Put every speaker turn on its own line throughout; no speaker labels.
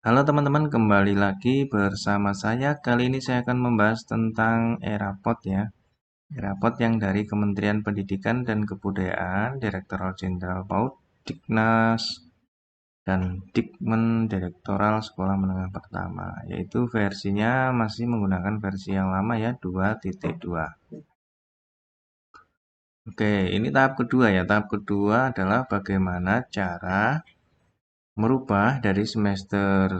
Halo teman-teman, kembali lagi bersama saya. Kali ini saya akan membahas tentang Erapot ya. Erapot yang dari Kementerian Pendidikan dan Kebudayaan, Direktorat Jenderal PAUD, Diknas, dan Dikmen Direktoral Sekolah Menengah Pertama. Yaitu versinya masih menggunakan versi yang lama ya, 2.2. Oke, ini tahap kedua ya. Tahap kedua adalah bagaimana cara merubah dari semester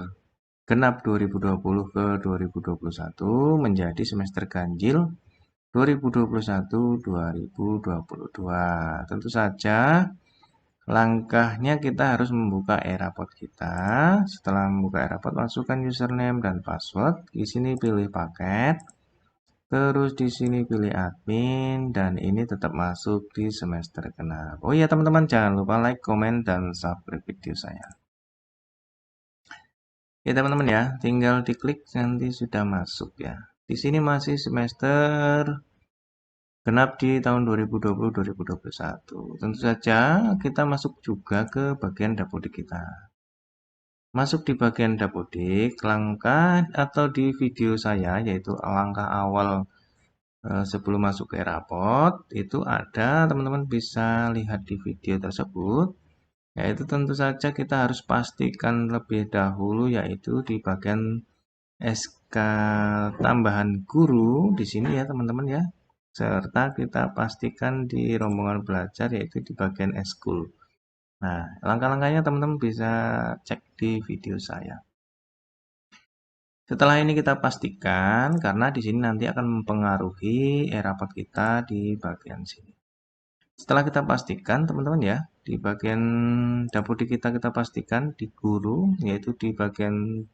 genap 2020 ke 2021 menjadi semester ganjil 2021-2022. Tentu saja langkahnya kita harus membuka e-raport kita. Setelah membuka e-raport, masukkan username dan password. Di sini pilih paket. Terus di sini pilih admin dan ini tetap masuk di semester genap. Oh iya teman-teman, jangan lupa like, comment, dan subscribe video saya. Ya teman-teman ya, tinggal diklik nanti sudah masuk ya. Di sini masih semester genap di tahun 2020-2021. Tentu saja kita masuk juga ke bagian dapodik kita. Masuk di bagian dapodik, langkah atau di video saya yaitu langkah awal sebelum masuk ke rapot itu ada, teman-teman bisa lihat di video tersebut. Yaitu tentu saja kita harus pastikan lebih dahulu yaitu di bagian SK tambahan guru di sini ya teman-teman ya. Serta kita pastikan di rombongan belajar yaitu di bagian eskul. Nah, langkah-langkahnya teman-teman bisa cek di video saya. Setelah ini kita pastikan karena di sini nanti akan mempengaruhi e-raport kita di bagian sini. Setelah kita pastikan teman-teman ya, di bagian dapodik kita pastikan di guru yaitu di bagian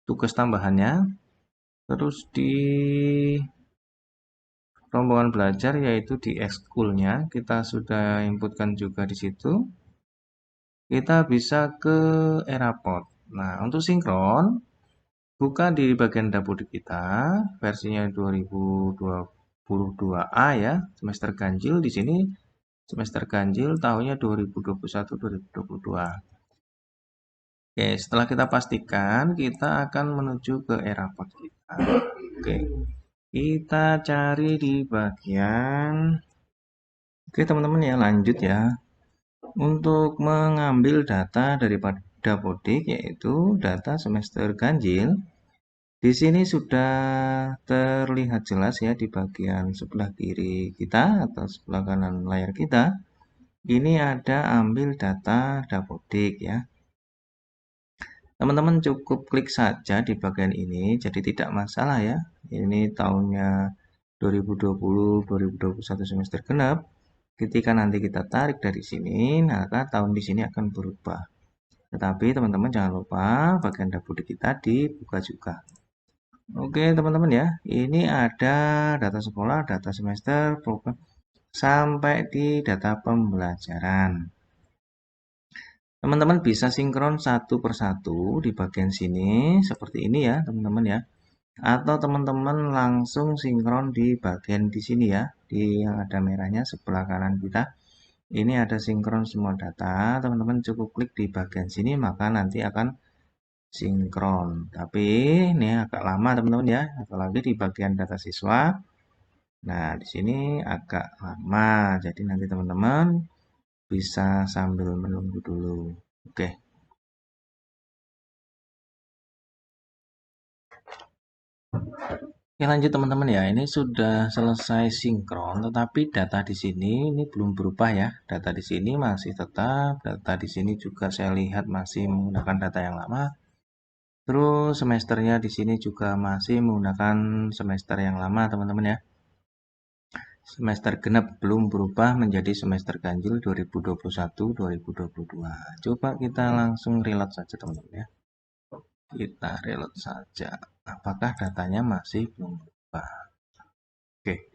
tugas tambahannya. Terus di rombongan belajar yaitu di ekskulnya kita sudah inputkan juga di situ. Kita bisa ke e-raport. Nah, untuk sinkron buka di bagian dapodik kita versinya 2022A ya, semester ganjil di sini semester ganjil tahunnya 2021-2022. Oke, setelah kita pastikan kita akan menuju ke e-raport kita. Oke. Kita cari di bagian Oke teman-teman ya lanjut ya. Untuk mengambil data daripada dapodik yaitu data semester ganjil. Di sini sudah terlihat jelas ya di bagian sebelah kiri kita atau sebelah kanan layar kita. Ini ada ambil data dapodik ya. Teman-teman cukup klik saja di bagian ini jadi tidak masalah ya. Ini tahunnya 2020-2021 semester genap. Ketika nanti kita tarik dari sini, maka tahun di sini akan berubah. Tetapi teman-teman jangan lupa bagian dapodik kita dibuka juga. Oke teman-teman ya, ini ada data sekolah, data semester, program, sampai di data pembelajaran. Teman-teman bisa sinkron satu persatu di bagian sini, seperti ini ya teman-teman ya. Atau teman-teman langsung sinkron di bagian di sini ya, di yang ada merahnya sebelah kanan kita. Ini ada sinkron semua data, teman-teman cukup klik di bagian sini maka nanti akan sinkron. Tapi ini agak lama teman-teman ya, apalagi di bagian data siswa. Nah, di sini agak lama, jadi nanti teman-teman bisa sambil menunggu dulu. Oke. Oke, lanjut teman-teman ya. Ini sudah selesai sinkron, tetapi data di sini ini belum berubah ya. Data di sini masih tetap, data di sini juga saya lihat masih menggunakan data yang lama. Terus semesternya di sini juga masih menggunakan semester yang lama, teman-teman ya. Semester genap belum berubah menjadi semester ganjil 2021-2022. Coba kita langsung reload saja, teman-teman ya. Kita reload saja. Apakah datanya masih belum berubah? Oke.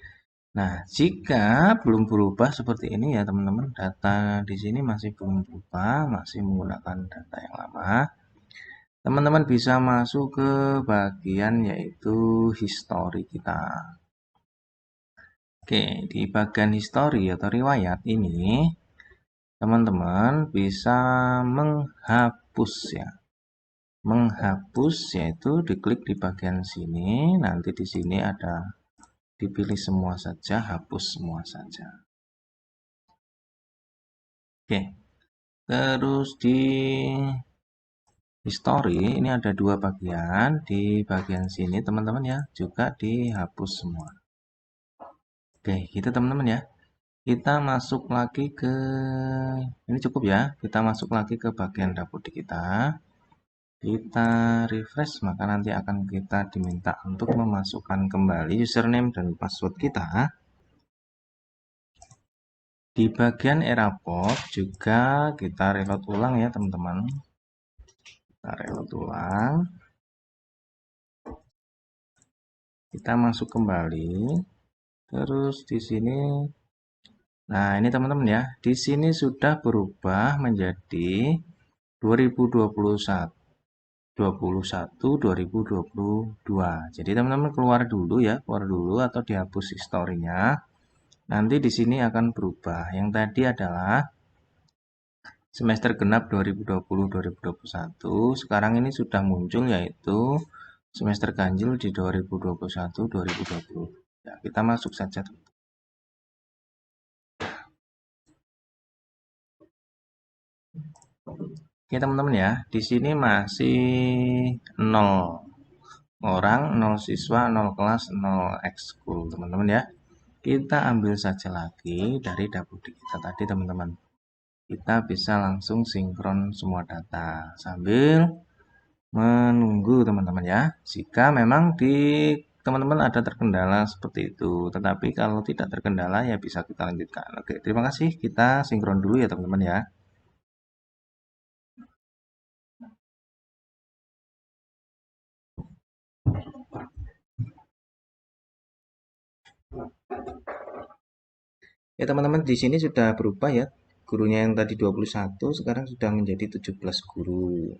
Nah, jika belum berubah seperti ini ya, teman-teman, data di sini masih belum berubah, masih menggunakan data yang lama. Teman-teman bisa masuk ke bagian yaitu history kita. Oke, di bagian history atau riwayat ini, teman-teman bisa menghapus ya. menghapus, yaitu diklik di bagian sini, nanti di sini ada dipilih semua saja, hapus semua saja. Oke, terus di history ini ada dua bagian, di bagian sini teman-teman ya, juga dihapus semua. Oke, gitu teman-teman ya. Kita masuk lagi ke ini cukup ya. Kita masuk lagi ke bagian dapur di kita. Kita refresh, maka nanti akan kita diminta untuk memasukkan kembali username dan password kita. Di bagian error juga kita reload ulang ya teman-teman. Kita reload ulang. Kita masuk kembali. Terus di sini, nah ini teman-teman ya, di sini sudah berubah menjadi 2021 2022. Jadi teman-teman keluar dulu ya, keluar dulu atau dihapus historinya. Nanti di sini akan berubah. Yang tadi adalah semester genap 2020-2021. Sekarang ini sudah muncul yaitu semester ganjil di 2021-2020. Ya, kita masuk saja. Oke teman-teman ya, di sini masih 0 orang, 0 siswa, 0 kelas, 0 ekskul teman-teman ya. Kita ambil saja lagi dari dapur kita tadi teman-teman. Kita bisa langsung sinkron semua data sambil menunggu teman-teman ya. Jika memang di teman-teman ada terkendala seperti itu, tetapi kalau tidak terkendala ya bisa kita lanjutkan. Oke, terima kasih. Kita sinkron dulu ya teman-teman ya. Ya teman-teman, di sini sudah berubah ya. Gurunya yang tadi 21 sekarang sudah menjadi 17 guru.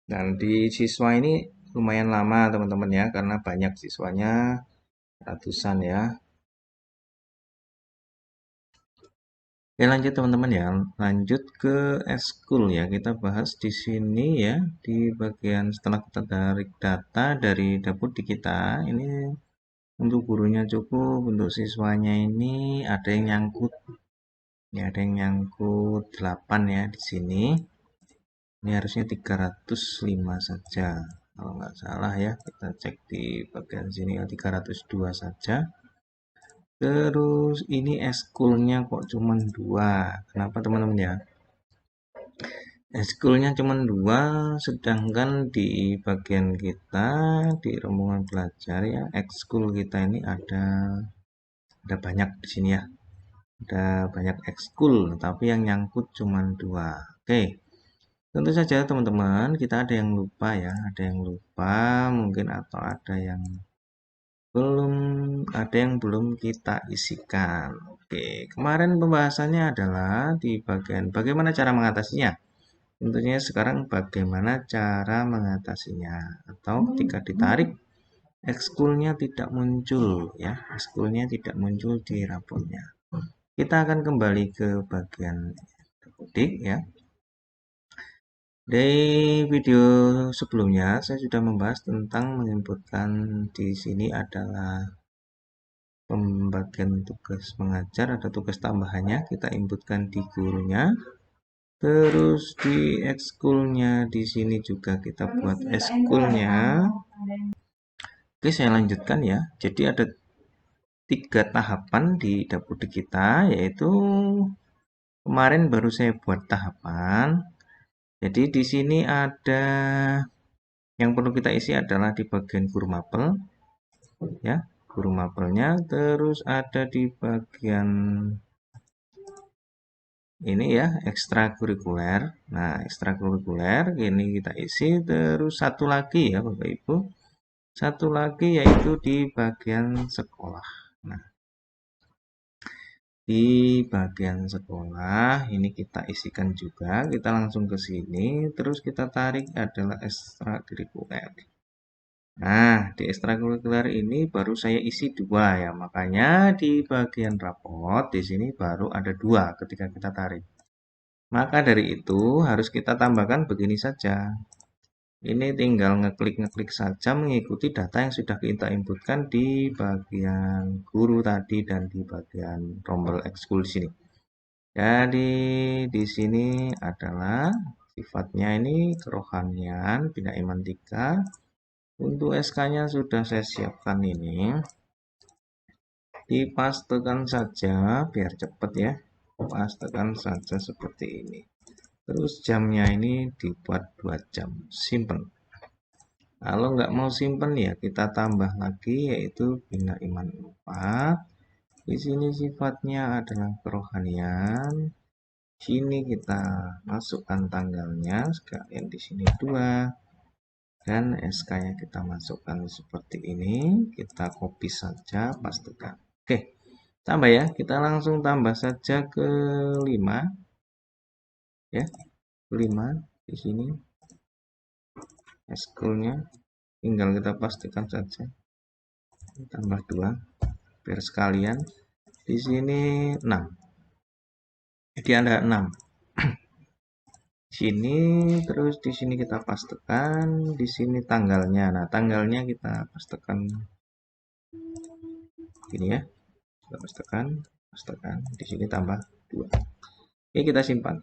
Dan di siswa ini lumayan lama teman-teman ya, karena banyak siswanya, ratusan ya. Oke lanjut teman-teman ya, lanjut ke eskul ya. Kita bahas di sini ya, di bagian setelah kita tarik data dari dapur di kita. Ini untuk gurunya cukup, untuk siswanya ini ada yang nyangkut. Ya, ada yang nyangkut 8 ya di sini. Ini harusnya 305 saja. Kalau nggak salah ya, kita cek di bagian sini 302 saja. Terus ini eskulnya kok cuma 2. Kenapa teman-teman ya? Eskulnya cuma 2, sedangkan di bagian kita di rombongan belajar ya, ekskul kita ini ada banyak di sini ya. Ada banyak ekskul, tapi yang nyangkut cuma 2. Oke. Tentu saja teman-teman, kita ada yang lupa ya, ada yang lupa mungkin atau ada yang belum kita isikan. Oke, kemarin pembahasannya adalah di bagian bagaimana cara mengatasinya. Tentunya sekarang bagaimana cara mengatasinya atau ketika ditarik ekskulnya tidak muncul ya, ekskulnya tidak muncul di raportnya. Kita akan kembali ke bagian ketik ya. Di video sebelumnya saya sudah membahas tentang menginputkan di sini adalah pembagian tugas mengajar, ada tugas tambahannya kita inputkan di gurunya. Terus di ekskulnya di sini juga kita buat ekskulnya. Oke, saya lanjutkan ya. Jadi ada 3 tahapan di dapur kita, yaitu kemarin baru saya buat tahapan. Jadi di sini ada yang perlu kita isi adalah di bagian guru mapel, ya, guru mapelnya. Terus ada di bagian ini ya, ekstrakurikuler. Nah, ekstrakurikuler ini kita isi. Terus satu lagi ya, Bapak Ibu. Satu lagi yaitu di bagian sekolah. Nah, di bagian sekolah ini kita isikan juga. Kita langsung ke sini. Terus kita tarik adalah ekstrakurikuler. Nah, di ekstrakurikuler ini baru saya isi 2 ya. Makanya di bagian rapot di sini baru ada 2 ketika kita tarik. Maka dari itu harus kita tambahkan begini saja. Ini tinggal ngeklik saja mengikuti data yang sudah kita inputkan di bagian guru tadi dan di bagian rombel ekskul sini. Jadi di sini adalah sifatnya ini kerohanian, bina iman 3. Untuk SK-nya sudah saya siapkan ini. Dipastekan saja biar cepat ya. Pastekan saja seperti ini. Terus jamnya ini dibuat 2 jam. Simple. Kalau nggak mau simpen ya kita tambah lagi yaitu bina iman 4. Di sini sifatnya adalah kerohanian. Sini kita masukkan tanggalnya sekalian di sini 2 dan SK-nya kita masukkan seperti ini. Kita copy saja, pastikan. Oke, tambah ya. Kita langsung tambah saja ke 5 ya. 5 di sini ekskulnya tinggal kita pastikan saja. Tambah 2 biar sekalian. Di sini 6. Jadi ada 6. Sini terus di sini kita pastekan, di sini tanggalnya. Nah, tanggalnya kita pastekan gini ya. Kita pastekan. Di sini tambah 2. Oke, kita simpan.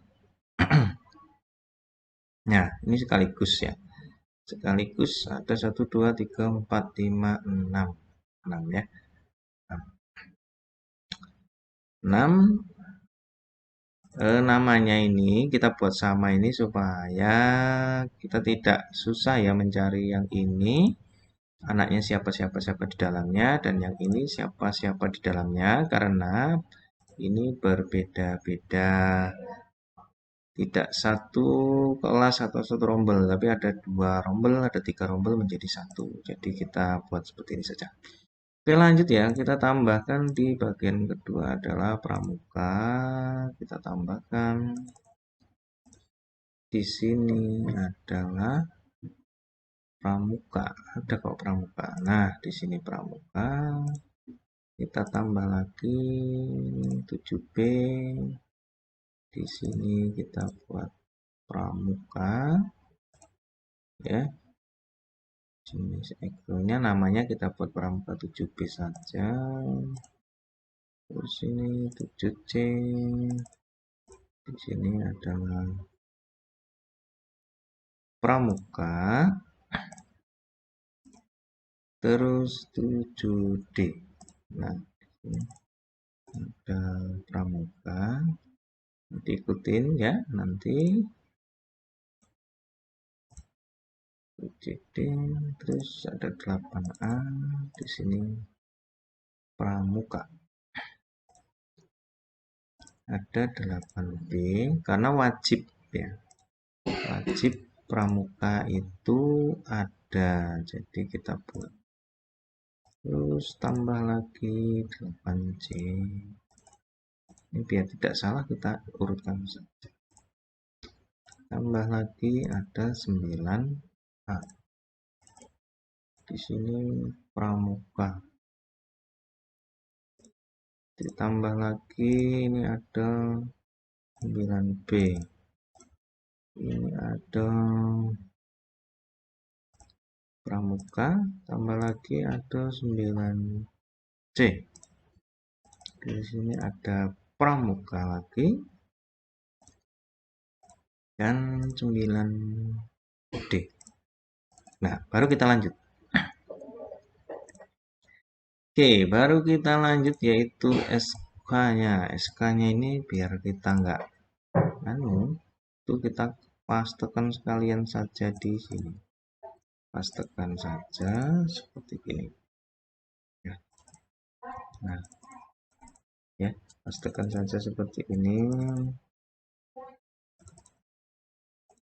Nah, ini sekaligus ya. Sekaligus ada 1 2 3 4 5 6. 6 ya. 6 namanya ini kita buat sama ini supaya kita tidak susah ya mencari yang ini anaknya siapa di dalamnya dan yang ini siapa di dalamnya karena ini berbeda-beda, tidak satu kelas atau satu rombel tapi ada 2 rombel, ada 3 rombel menjadi satu. Jadi kita buat seperti ini saja. Oke, lanjut ya, kita tambahkan di bagian kedua adalah pramuka. Kita tambahkan di sini adalah pramuka. Ada kok pramuka. Nah, di sini pramuka. Kita tambah lagi 7B. Di sini kita buat pramuka. Ya. Jenis ekornya namanya kita buat pramuka 7B saja. Terus ini 7C. Di sini adalah pramuka. Terus 7D. Nah, ini ada pramuka. Nanti ikutin ya, nanti 7D. Terus ada 8A. Di sini pramuka. Ada 8B karena wajib ya. Wajib pramuka itu ada. Jadi kita buat. Terus tambah lagi 8C. Ini biar tidak salah kita urutkan saja. Tambah lagi ada 9A. Di sini pramuka. Ditambah lagi ini ada 9B. Ini ada pramuka, tambah lagi ada 9C. Di sini ada pramuka lagi dan 9D. Nah, baru kita lanjut. Oke, baru kita lanjut yaitu SK-nya. SK-nya ini biar kita nggak itu kita pastekan sekalian saja di sini. Pastekan saja seperti ini. Ya. Nah, ya, pastekan saja seperti ini.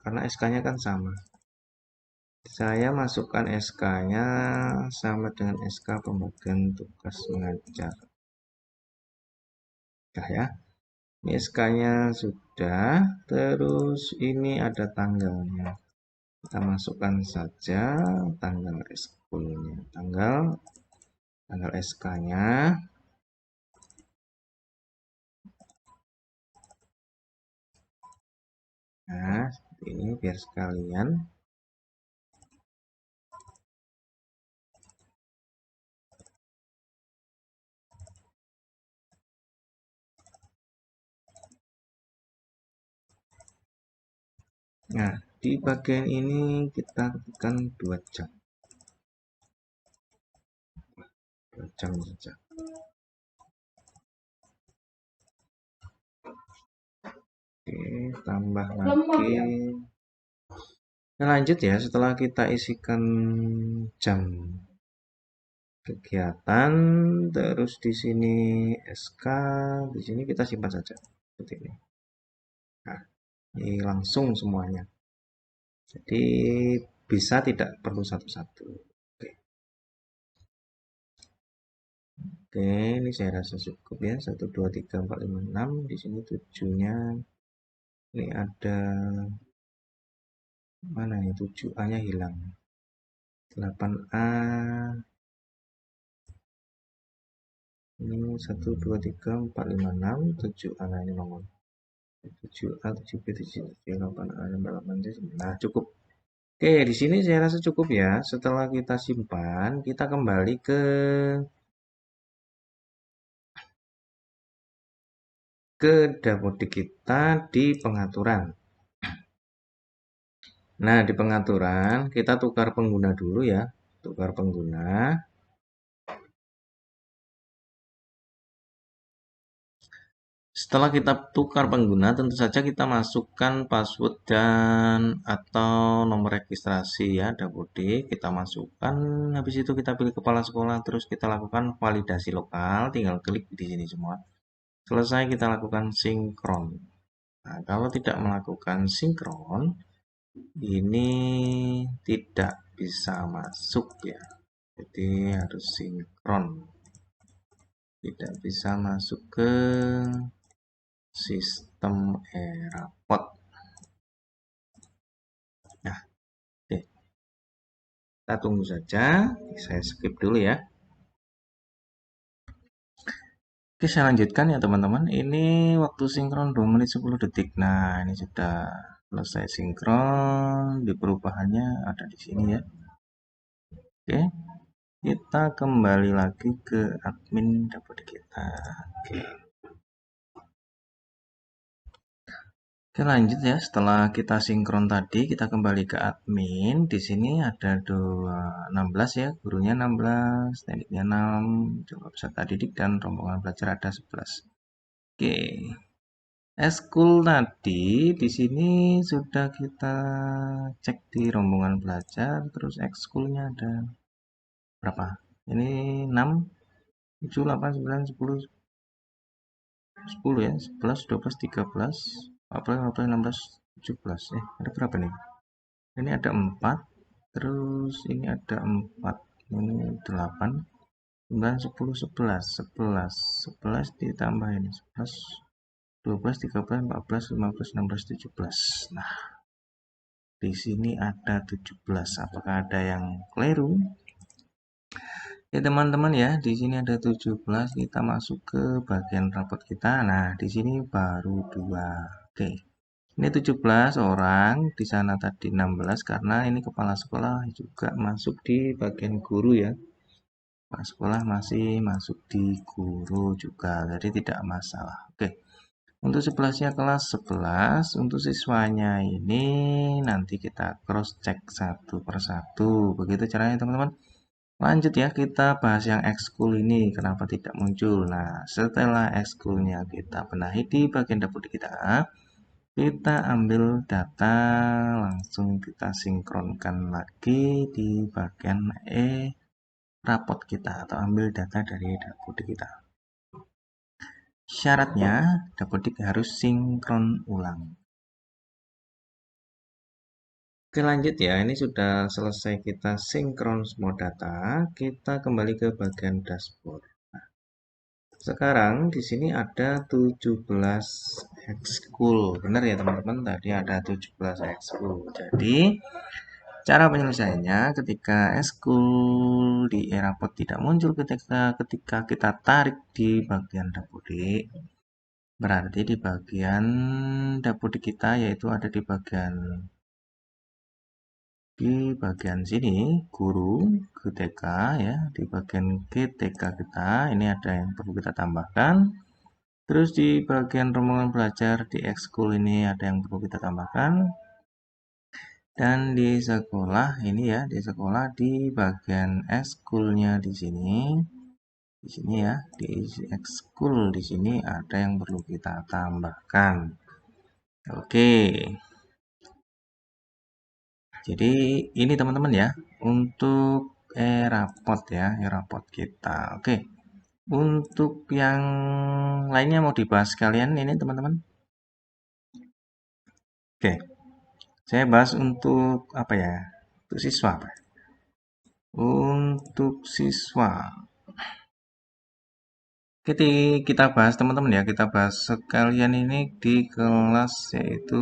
Karena SK-nya kan sama. Saya masukkan SK-nya sama dengan SK pembagian tugas mengajar. Nah ya, ini SK-nya sudah, terus ini ada tanggalnya. Kita masukkan saja tanggal ekskulnya, tanggal SK-nya. Nah, seperti ini biar sekalian. Nah, di bagian ini kita tekan 2 jam. 2 jam saja. Oke, tambah lagi. Nah, lanjut ya, setelah kita isikan jam kegiatan, terus di sini SK, di sini kita simpan saja seperti ini. Nah, ini langsung semuanya. Jadi bisa tidak perlu satu-satu. Oke. Oke, ini saya rasa cukup ya. 1 2 3 4 5 6. Di sini 7-nya. Ini ada mana ya? 7A-nya hilang. 8A. Ini 1 2 3 4 5 6 7A. Nah, ini nomor 7A, 7B, 7C, 8A, 8, nah cukup. Oke, di sini saya rasa cukup ya. Setelah kita simpan, kita kembali ke dapodik kita di pengaturan. Nah, di pengaturan kita tukar pengguna dulu ya. Tukar pengguna. Setelah kita tukar pengguna, tentu saja kita masukkan password dan atau nomor registrasi ya, dapodik. Kita masukkan, habis itu kita pilih kepala sekolah, terus kita lakukan validasi lokal. Tinggal klik di sini semua. Selesai kita lakukan sinkron. Nah, kalau tidak melakukan sinkron, ini tidak bisa masuk ya. Jadi harus sinkron. Tidak bisa masuk ke sistem Erapot. Nah, oke. Kita tunggu saja. Saya skip dulu ya. Oke, saya lanjutkan ya teman-teman. Ini waktu sinkron 2 menit 10 detik. Nah, ini sudah selesai sinkron. Di perubahannya ada di sini ya. Oke, kita kembali lagi ke admin dapur kita. Oke. Oke, lanjut ya. Setelah kita sinkron tadi, kita kembali ke admin. Di sini ada 16 ya, gurunya 16, tekniknya 6, coba peserta didik dan rombongan belajar ada 11. Oke. Eskul tadi di sini sudah kita cek di rombongan belajar, terus ekskulnya ada berapa? Ini 6, 7, 8, 9, 10, 10 ya, 11, 12, 13, 14, 15, 16, 17. Ada berapa nih? Ini ada 4, terus ini ada 4, ini 8, 9, 10, 11, 11, 11 ditambah ini 11, 12, 13, 14, 15, 16, 17. Nah, di sini ada 17. Apakah ada yang keliru? Ya teman-teman ya, di sini ada 17. Kita masuk ke bagian rapot kita. Nah, di sini baru 2. Oke. Ini 17 orang, di sana tadi 16 karena ini kepala sekolah juga masuk di bagian guru ya. Kepala sekolah masih masuk di guru juga, jadi tidak masalah. Oke. Untuk 11-nya kelas 11, untuk siswanya ini nanti kita cross check satu persatu. Begitu caranya teman-teman. Lanjut ya, kita bahas yang ekskul ini. Kenapa tidak muncul? Nah, setelah ekskulnya kita benahi di bagian dapur kita ambil data, langsung kita sinkronkan lagi di bagian rapot kita atau ambil data dari dapur kita. Syaratnya, dapodik harus sinkron ulang. Oke lanjut ya, ini sudah selesai kita sinkron semua data, kita kembali ke bagian dashboard. Nah, sekarang di sini ada 17 ekskul. Benar ya teman-teman, tadi ada 17 ekskul. Jadi, cara penyelesaiannya ketika ekskul di Eraport tidak muncul ketika kita tarik di bagian dapodik, Berarti di bagian dapodik kita yaitu ada di bagian sini guru GTK ya, di bagian GTK kita ini ada yang perlu kita tambahkan. Terus di bagian rombongan belajar di ekskul ini ada yang perlu kita tambahkan. Dan di sekolah ini ya, di sekolah di bagian ekskulnya di sini ya, di ekskul di sini ada yang perlu kita tambahkan. Oke. Jadi ini teman-teman ya, untuk rapot ya, rapot kita. Oke. Untuk yang lainnya mau dibahas kalian ini teman-teman. Oke. Saya bahas untuk apa ya? Untuk siswa, Pak. Untuk siswa. Kita bahas teman-teman ya, kita bahas sekalian ini di kelas yaitu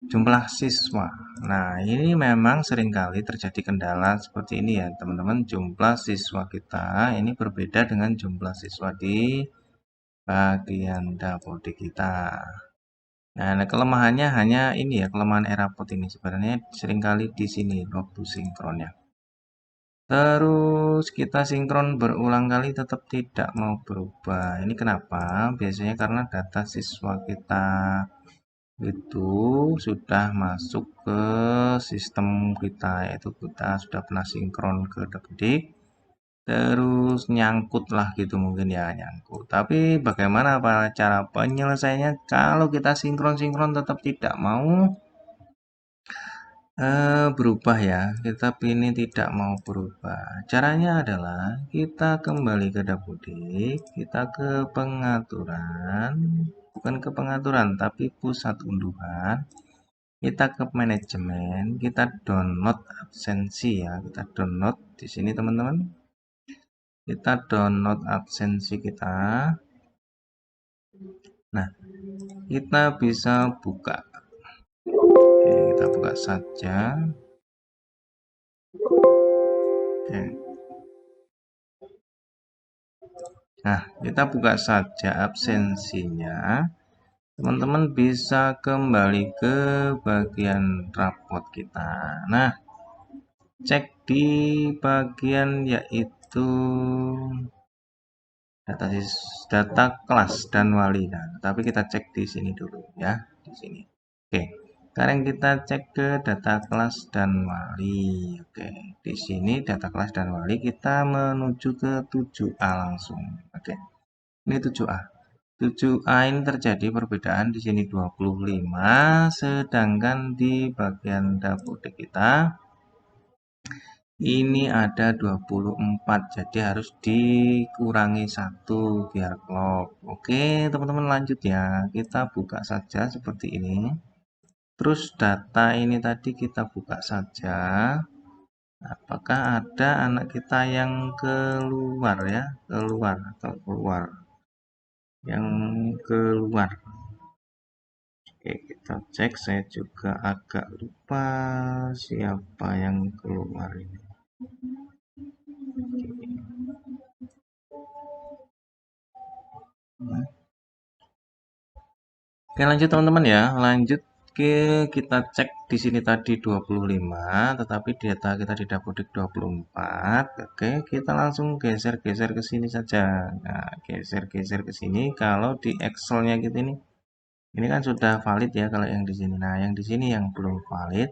jumlah siswa. Nah, ini memang seringkali terjadi kendala seperti ini ya, teman-teman. Jumlah siswa kita ini berbeda dengan jumlah siswa di bagian dapodik kita. Nah, kelemahannya hanya ini ya, kelemahan Erapot ini sebenarnya seringkali di sini waktu sinkronnya. Terus kita sinkron berulang kali tetap tidak mau berubah. Ini kenapa? Biasanya karena data siswa kita itu sudah masuk ke sistem kita, yaitu kita sudah pernah sinkron ke Dapodik, terus nyangkut lah gitu mungkin ya, nyangkut. Tapi bagaimana cara penyelesaiannya kalau kita sinkron-sinkron tetap tidak mau berubah ya, kita pilih tidak mau berubah. Caranya adalah kita kembali ke Dapodik, kita ke pengaturan, bukan ke pengaturan, tapi pusat unduhan. Kita ke manajemen, kita download absensi ya, kita download di sini teman-teman. Kita download absensi kita. Nah, kita bisa buka. Oke, kita buka saja. Oke. Nah, kita buka saja absensinya. Teman-teman bisa kembali ke bagian rapot kita. Nah, cek di bagian yaitu data kelas dan wali. Nah, tapi kita cek di sini dulu ya, di sini. Oke. Sekarang kita cek ke data kelas dan wali. Oke, di sini data kelas dan wali kita menuju ke 7A langsung. Oke. Ini 7A. 7A ini terjadi perbedaan di sini 25, sedangkan di bagian dapodik kita ini ada 24, jadi harus dikurangi 1 biar klop. Oke, teman-teman lanjut ya. Kita buka saja seperti ini. Terus data ini tadi kita buka saja. Apakah ada anak kita yang keluar ya? Keluar atau keluar. Yang keluar. Oke, kita cek. Saya juga agak lupa siapa yang keluar ini. Oke, lanjut teman-teman ya. Lanjut ke kita cek di sini tadi 25, tetapi data kita di Dapodik 24. Oke, kita langsung geser-geser ke sini saja. Nah, geser-geser ke sini. Kalau di Excel-nya kita ini kan sudah valid ya kalau yang di sini. Nah, yang di sini yang belum valid.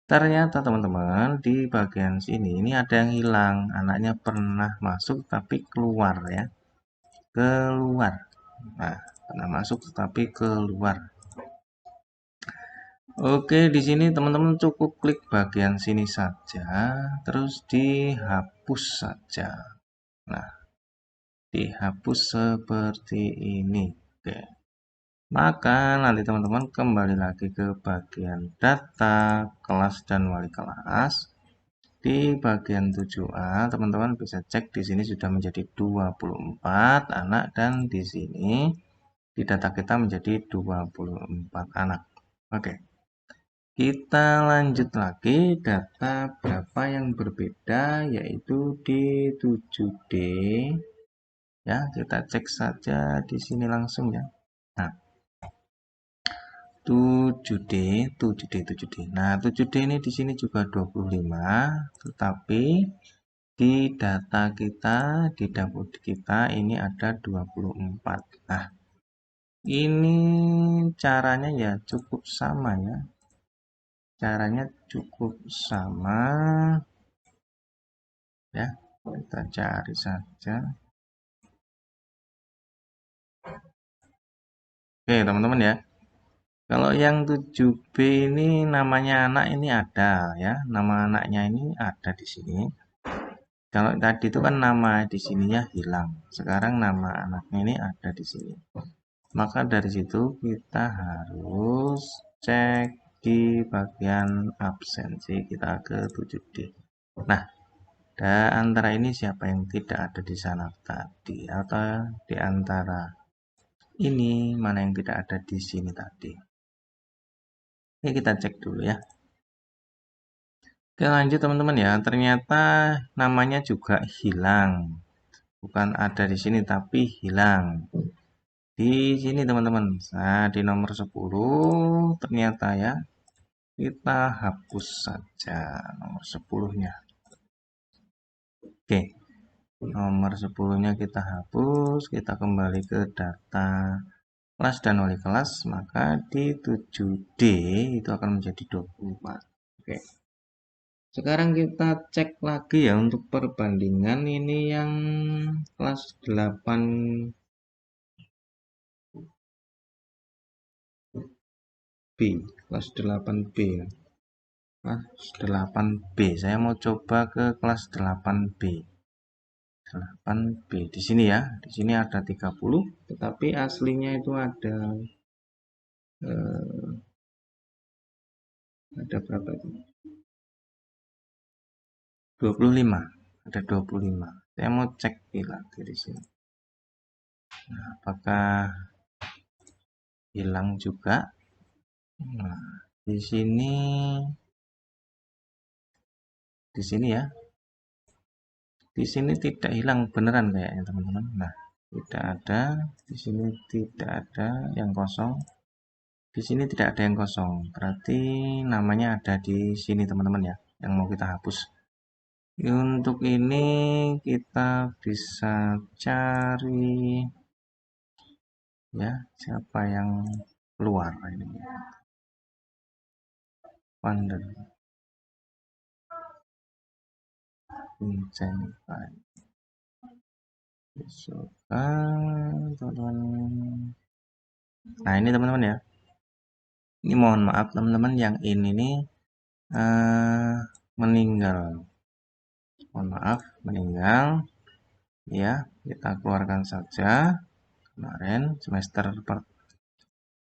Ternyata teman-teman di bagian sini ini ada yang hilang. Anaknya pernah masuk tapi keluar ya. Keluar. Nah, pernah masuk tapi keluar. Oke, di sini teman-teman cukup klik bagian sini saja, terus dihapus saja. Nah, dihapus seperti ini. Oke. Maka nanti teman-teman kembali lagi ke bagian data kelas dan wali kelas. Di bagian 7A, teman-teman bisa cek di sini sudah menjadi 24 anak dan di sini di data kita menjadi 24 anak. Oke. Kita lanjut lagi data berapa yang berbeda yaitu di 7D Ya, kita cek saja di sini langsung ya. Nah, 7D, 7D, 7D. Nah, 7D ini di sini juga 25, tetapi di data kita, di dashboard kita ini ada 24. Nah, ini caranya ya cukup sama ya. Caranya cukup sama ya. Kita cari saja. Oke, teman-teman ya. Kalau yang 7B ini namanya anak ini ada ya. Nama anaknya ini ada di sini. Kalau tadi itu kan nama di sininya hilang. Sekarang nama anaknya ini ada di sini. Maka dari situ kita harus cek di bagian absensi kita ke 7D. Nah, antara ini siapa yang tidak ada di sana tadi? Atau di antara ini mana yang tidak ada di sini tadi? Oke, kita cek dulu ya. Oke, lanjut teman-teman ya. Ternyata namanya juga hilang. Bukan ada di sini tapi hilang. Di sini teman-teman. Nah, di nomor 10 ternyata ya. Kita hapus saja nomor 10-nya. Oke. Nomor 10-nya kita hapus, kita kembali ke data kelas dan wali kelas, maka di 7D itu akan menjadi 24. Oke. Sekarang kita cek lagi ya untuk perbandingan ini yang kelas 8B, kelas 8B ya. Kelas 8B. Saya mau coba ke kelas 8B. 8B di sini ya. Di sini ada 30, tetapi aslinya itu ada berapa itu? 25. Ada 25. Saya mau cek lagi di sini. Nah, apakah hilang juga? Nah, di sini ya. Di sini tidak hilang beneran kayaknya teman-teman. Nah, tidak ada. Di sini tidak ada yang kosong. Di sini tidak ada yang kosong. Berarti namanya ada di sini teman-teman ya. Yang mau kita hapus. Untuk ini kita bisa cari ya siapa yang keluar ini. Wonder Vincent teman-teman. Nah ini teman-teman ya. Ini mohon maaf teman-teman yang ini nih meninggal. Mohon maaf meninggal. Ya kita keluarkan saja. Kemarin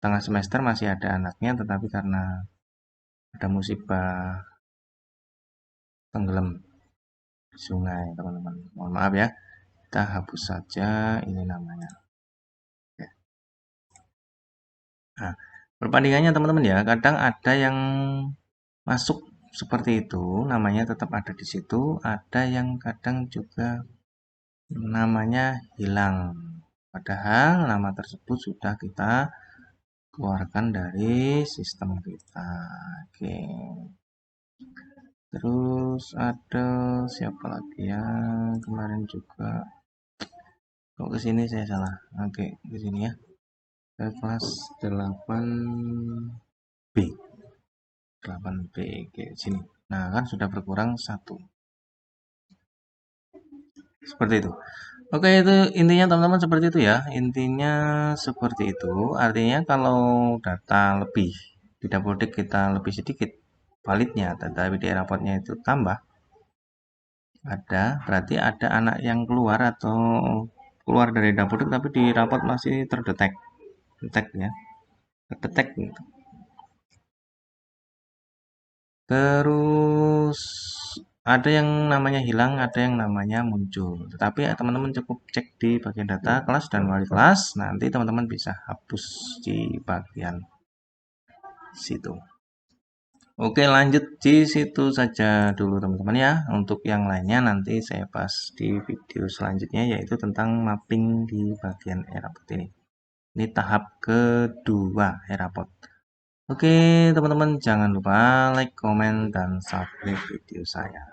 tengah semester masih ada anaknya, tetapi karena ada musibah tenggelam di sungai teman-teman. Mohon maaf ya. Kita hapus saja ini namanya. Oke. Nah, perbandingannya teman-teman ya, kadang ada yang masuk seperti itu, namanya tetap ada di situ, ada yang kadang juga namanya hilang. Padahal nama tersebut sudah kita keluarkan dari sistem kita. Oke. Terus ada siapa lagi ya? Kemarin juga. Kok ke sini saya salah. Oke, ke sini ya. Ke kelas 8B. 8B ke sini. Nah, kan sudah berkurang 1. Seperti itu. Oke, itu intinya teman-teman seperti itu ya. Intinya seperti itu. Artinya kalau data lebih di Dapodik kita lebih sedikit validnya, tetapi di rapotnya itu tambah. Berarti ada anak yang keluar atau keluar dari Dapodik tapi di rapot masih terdetek. Detek ya. Terdetek gitu. Terus ada yang namanya hilang, ada yang namanya muncul. Tetapi ya, teman-teman cukup cek di bagian data kelas dan wali kelas. Nanti teman-teman bisa hapus di bagian situ. Oke, lanjut di situ saja dulu teman-teman ya. Untuk yang lainnya nanti saya bahas di video selanjutnya, yaitu tentang mapping di bagian Airport ini. Ini tahap kedua Airport. Oke, teman-teman jangan lupa like, comment, dan subscribe video saya.